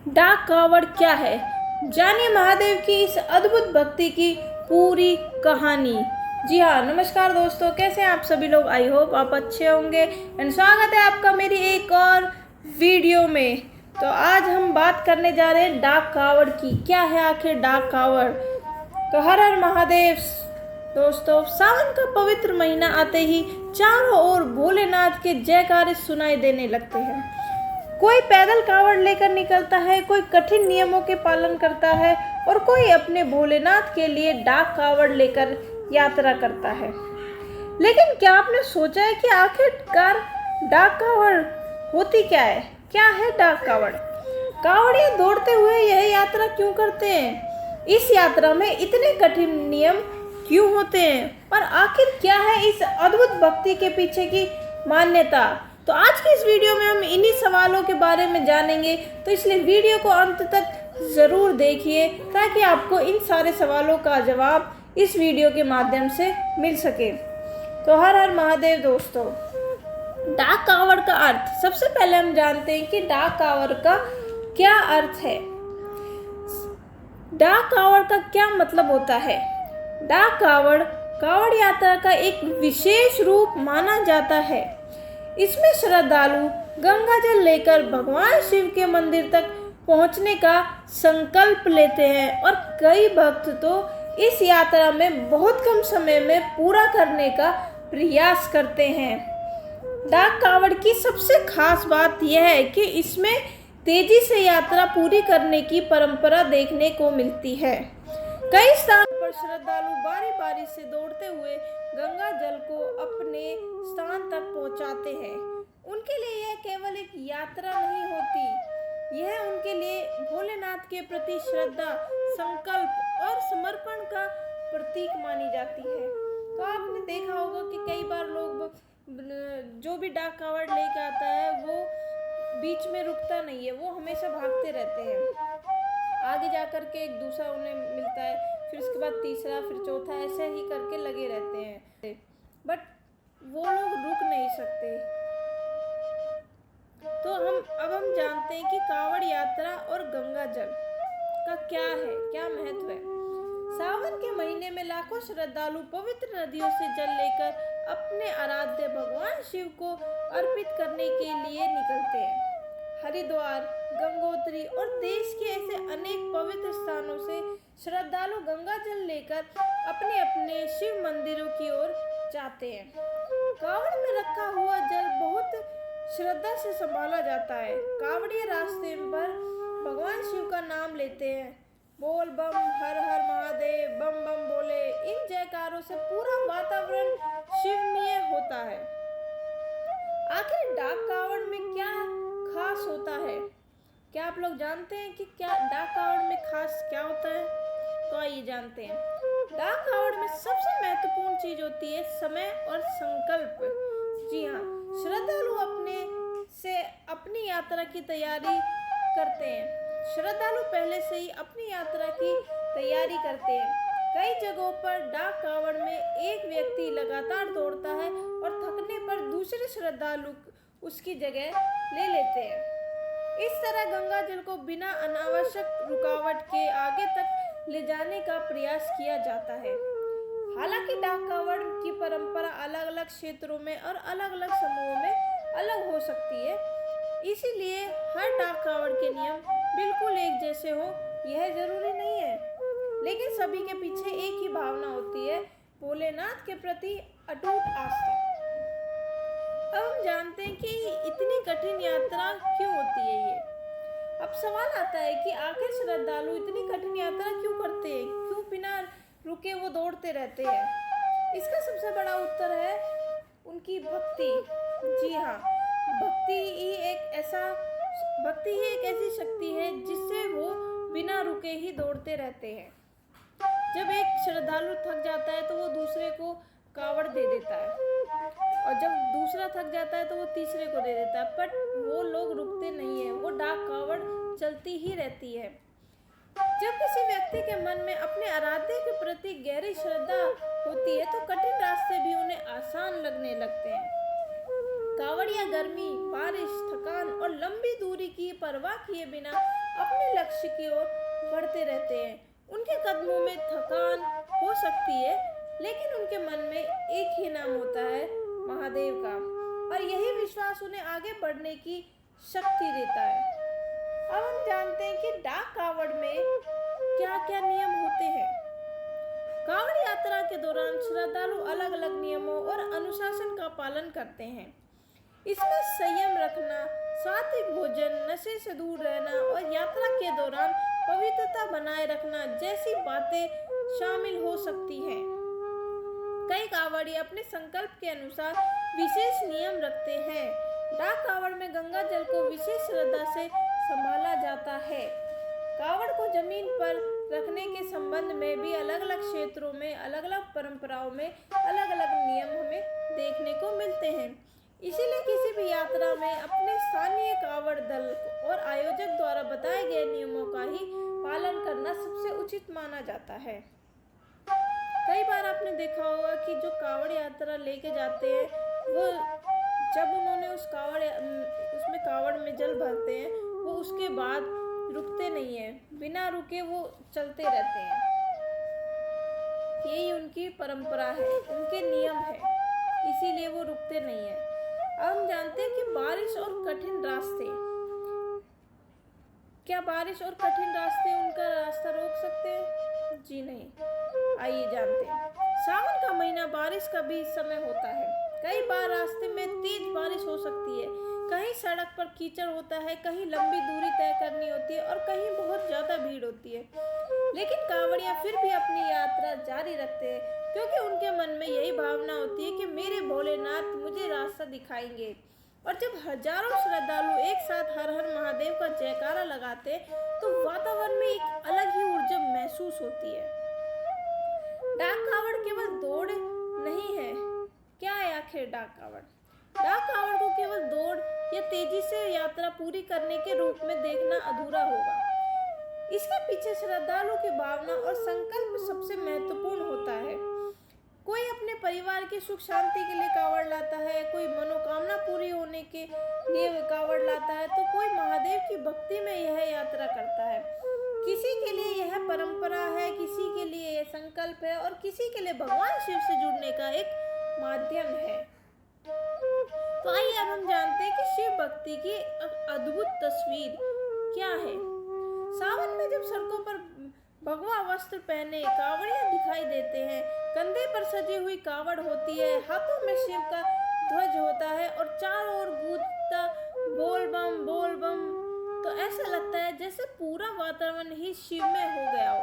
डाक कावड़ क्या है? जानिए महादेव की इस अद्भुत भक्ति की पूरी कहानी। जी हाँ, नमस्कार दोस्तों, कैसे हैं आप सभी लोग? आई होप आप अच्छे होंगे एंड स्वागत है आपका मेरी एक और वीडियो में। तो आज हम बात करने जा रहे हैं डाक कावड़ की। क्या है आखिर डाक कावड़? तो हर हर महादेव दोस्तों, सावन का पवित्र महीना आते ही चारों ओर भोलेनाथ के जयकारे सुनाई देने लगते हैं। कोई पैदल कावड़ लेकर निकलता है, कोई कठिन नियमों के पालन करता है और कोई अपने भोलेनाथ के लिए डाक कावड़ लेकर यात्रा करता है। लेकिन क्या आपने सोचा है कि आखिरकार डाक कावड़ होती क्या है? क्या है डाक कावड़? कावड़िए दौड़ते हुए यह यात्रा क्यों करते हैं? इस यात्रा में इतने कठिन नियम क्यों होते हैं? और आखिर क्या है इस अद्भुत भक्ति के पीछे की मान्यता? तो आज की इस वीडियो में हम इन्हीं सवालों के बारे में जानेंगे, तो इसलिए वीडियो को अंत तक ज़रूर देखिए ताकि आपको इन सारे सवालों का जवाब इस वीडियो के माध्यम से मिल सके। तो हर हर महादेव दोस्तों, डाक कावड़ का अर्थ सबसे पहले हम जानते हैं कि डाक कावड़ का क्या अर्थ है। डाक कावड़ का क्या मतलब होता है? डाक कावड़ कावड़ यात्रा का एक विशेष रूप माना जाता है। इसमें श्रद्धालु गंगा जल लेकर भगवान शिव के मंदिर तक पहुंचने का संकल्प लेते हैं और कई भक्त तो इस यात्रा में बहुत कम समय में पूरा करने का प्रयास करते हैं। डाक कावड़ की सबसे खास बात यह है कि इसमें तेजी से यात्रा पूरी करने की परंपरा देखने को मिलती है। कई स्थान पर श्रद्धालु बारी बारी से दौड़ते हुए गंगा जल को अपने स्थान तक पहुंचाते हैं। उनके लिए यह केवल एक यात्रा नहीं होती, यह उनके लिए भोलेनाथ के प्रति श्रद्धा, संकल्प और समर्पण का प्रतीक मानी जाती है। तो आपने देखा होगा कि कई बार लोग जो भी डाक कावड़ लेके आता है वो बीच में रुकता नहीं है, वो हमेशा भागते रहते हैं। आगे जाकर के एक दूसरा उन्हें मिलता है, फिर उसके बाद तीसरा, फिर चौथा, ऐसे ही करके लगे रहते हैं, बट वो लोग रुक नहीं सकते। तो हम जानते हैं कि कावड़ यात्रा और गंगा जल का क्या है, क्या महत्व है। सावन के महीने में लाखों श्रद्धालु पवित्र नदियों से जल लेकर अपने आराध्य भगवान शिव को अर्पित करने के लिए निकलते हैं। हरिद्वार, गंगोत्री और देश के ऐसे अनेक पवित्र स्थानों से श्रद्धालु गंगा जल लेकर अपने अपने शिव मंदिरों की ओर जाते हैं। कावड़ में रखा हुआ जल बहुत श्रद्धा से संभाला जाता है। कावड़िए रास्ते पर भगवान शिव का नाम लेते हैं। बोल बम, हर हर महादेव, बम बम बोले। इन जयकारों से पूरा वातावरण शिवमय होता है। आखिर डाक कावड़ में क्या खास होता है? क्या आप लोग जानते हैं कि क्या डाक कावड़ में खास क्या होता है? तो आइए जानते हैं। डाक कावड़ में सबसे महत्वपूर्ण चीज होती है समय और संकल्प। जी हाँ, श्रद्धालु अपनी यात्रा की तैयारी करते हैं। श्रद्धालु पहले से ही अपनी यात्रा की तैयारी करते हैं। कई जगहों पर डाक कावड़ में एक व्यक्ति लगातार दौड़ता है और थकने पर दूसरे श्रद्धालु उसकी जगह ले लेते हैं। इस तरह गंगा जल को बिना अनावश्यक रुकावट के आगे तक ले जाने का प्रयास किया जाता है। हालांकि डाक कावड़ की परंपरा अलग अलग क्षेत्रों में और अलग अलग समूहों में अलग हो सकती है, इसीलिए हर डाक कावड़ के नियम बिल्कुल एक जैसे हो यह जरूरी नहीं है। लेकिन सभी के पीछे एक ही भावना होती है, भोलेनाथ के प्रति अटूट आस्था। अब हम जानते हैं कि इतनी कठिन यात्रा क्यों होती है ये। अब सवाल आता है कि आखिर श्रद्धालु इतनी कठिन यात्रा क्यों करते हैं, क्यों बिना रुके वो दौड़ते रहते हैं? इसका सबसे बड़ा उत्तर है उनकी भक्ति। जी हाँ, भक्ति ही एक ऐसी शक्ति है जिससे वो बिना रुके ही दौड़ते रहते हैं। जब एक श्रद्धालु थक जाता है तो वो दूसरे को कावड़ दे देता है, और जब दूसरा थक जाता है तो वो तीसरे को दे देता है, बट वो लोग रुकते नहीं है, वो डाक कावड़ चलती ही रहती है। जब किसी व्यक्ति के मन में अपने आराध्य के प्रति गहरी श्रद्धा होती है तो कठिन रास्ते भी उन्हें आसान लगने लगते हैं। कावड़िया गर्मी, बारिश, थकान और लंबी दूरी की परवाह किए बिना अपने लक्ष्य की ओर बढ़ते रहते हैं। उनके कदमों में थकान हो सकती है, लेकिन उनके मन में एक ही नाम होता है, महादेव का, और यही विश्वास उन्हें आगे बढ़ने की शक्ति देता है। अब हम जानते हैं कि डाक कावड़ में क्या क्या नियम होते हैं। कावड़ यात्रा के दौरान श्रद्धालु अलग अलग नियमों और अनुशासन का पालन करते हैं। इसमें संयम रखना, सात्विक भोजन, नशे से दूर रहना और यात्रा के दौरान पवित्रता बनाए रखना जैसी बातें शामिल हो सकती हैं। कई कावड़ी अपने संकल्प के अनुसार विशेष नियम रखते हैं। डाक कावड़ में गंगा जल को विशेष श्रद्धा से संभाला जाता है। कावड़ को जमीन पर रखने के संबंध में भी अलग अलग क्षेत्रों में, अलग अलग परंपराओं में अलग अलग नियम हमें देखने को मिलते हैं। इसीलिए किसी भी यात्रा में अपने स्थानीय कावड़ दल और आयोजक द्वारा बताए गए नियमों का ही पालन करना सबसे उचित माना जाता है। कई बार आपने देखा होगा कि जो कावड़ यात्रा लेके जाते हैं, वो जब उन्होंने उसमें कावड़ में जल भरते हैं, वो उसके बाद रुकते नहीं हैं, बिना रुके वो चलते रहते हैं। यही उनकी परंपरा है, उनके नियम है, इसीलिए वो रुकते नहीं हैं। अब हम जानते हैं कि बारिश और कठिन रास्ते, क्या बारिश और कठिन रास्ते उनका रास्ता रोक सकते हैं? जी नहीं। आइए जानते हैं। सावन का महीना बारिश का भी समय होता है। कई बार रास्ते में तेज बारिश हो सकती है, कहीं सड़क पर कीचड़ होता है, कहीं लंबी दूरी तय करनी होती है और कहीं बहुत ज्यादा भीड़ होती है। लेकिन कांवड़िया फिर भी अपनी यात्रा जारी रखते हैं, क्योंकि उनके मन में यही भावना होती है कि मेरे भोलेनाथ मुझे रास्ता दिखाएंगे। और जब हजारों श्रद्धालु एक साथ हर हर महादेव का जयकारा लगाते तो वातावरण में एक अलग ही ऊर्जा महसूस होती है। डाक कावड़ केवल दौड़ नहीं है। क्या है आखिर डाक कावड़? डाक कावड़ को केवल दौड़ या तेजी से यात्रा पूरी करने के रूप में देखना अधूरा होगा। इसके पीछे श्रद्धालु की भावना और संकल्प सबसे महत्वपूर्ण होता है। कोई अपने परिवार की सुख शांति के लिए कावड़ लाता है, कोई मनोकामना पूरी होने के लिए कावड़ लाता है, तो कोई महादेव की भक्ति में यह यात्रा करता है। किसी के लिए यह परंपरा है, किसी के लिए यह संकल्प है और किसी के लिए भगवान शिव से जुड़ने का एक माध्यम है। तो आइए अब हम जानते हैं कि शिव भक्ति की अद्भुत तस्वीर क्या है। सावन में जब सड़कों पर भगवा वस्त्र पहने कावड़िया दिखाई देते हैं, कंधे पर सजी हुई कावड़ होती है, हाथों में शिव का ध्वज होता है और चारों ओर गूंजता बोल बम, तो ऐसा लगता है जैसे पूरा वातावरण ही शिव में हो गया हो।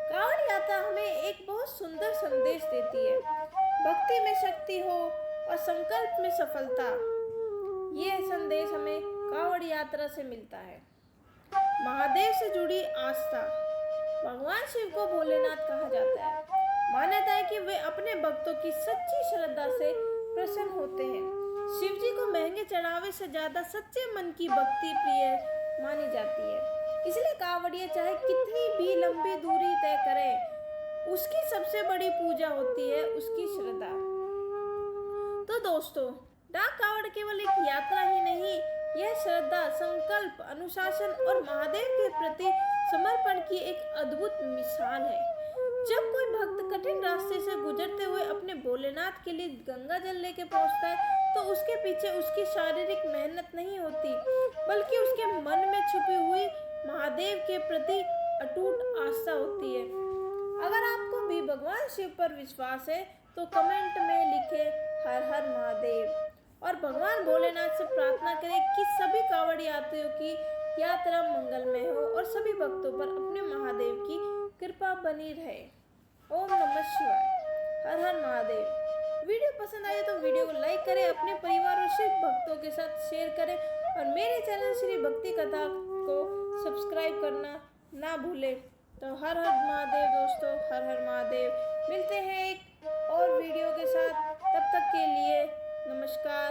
कावड़ यात्रा हमें एक बहुत सुंदर संदेश देती है, भक्ति में शक्ति हो और संकल्प में सफलता। यह संदेश हमें कावड़ यात्रा से मिलता है। महादेव से जुड़ी आस्था। भगवान शिव को भोलेनाथ कहा जाता है। मान्यता है कि वे अपने भक्तों की सच्ची श्रद्धा से प्रसन्न होते हैं। शिव जी को महंगे चढ़ावे से ज्यादा सच्चे मन की भक्ति प्रिय मानी जाती है। इसलिए कांवड़िया चाहे कितनी भी लंबी दूरी तय करें, उसकी सबसे बड़ी पूजा होती है उसकी श्रद्धा। तो दोस्तों, डाक कावड़ केवल एक यात्रा ही नहीं, यह श्रद्धा, संकल्प, अनुशासन और महादेव के प्रति समर्पण की एक अद्भुत मिसाल है। जब कोई भक्त कठिन रास्ते से गुजरते हुए अपने भोलेनाथ के लिए गंगा जल लेके पहुंचता है, तो उसके पीछे उसकी शारीरिक मेहनत नहीं होती, बल्कि उसके मन में छुपी हुई महादेव के प्रति अटूट आस्था होती है। अगर आपको भी भगवान शिव पर विश्वास है तो कमेंट में लिखें हर हर महादेव और भगवान भोलेनाथ से प्रार्थना करें कि सभी कांवड़ यात्रियों की यात्रा मंगलमय हो और सभी भक्तों पर अपने महादेव की कृपा बनी रहे। ओम नमः शिवाय। हर हर महादेव। वीडियो पसंद आए तो वीडियो को लाइक करें, अपने परिवार और शिव भक्तों के साथ शेयर करें और मेरे चैनल श्री भक्ति कथा को सब्सक्राइब करना ना भूलें। तो हर हर महादेव दोस्तों, हर हर महादेव। मिलते हैं एक और वीडियो के साथ, तब तक के लिए नमस्कार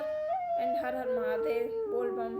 एंड हर हर महादेव। बोल बम।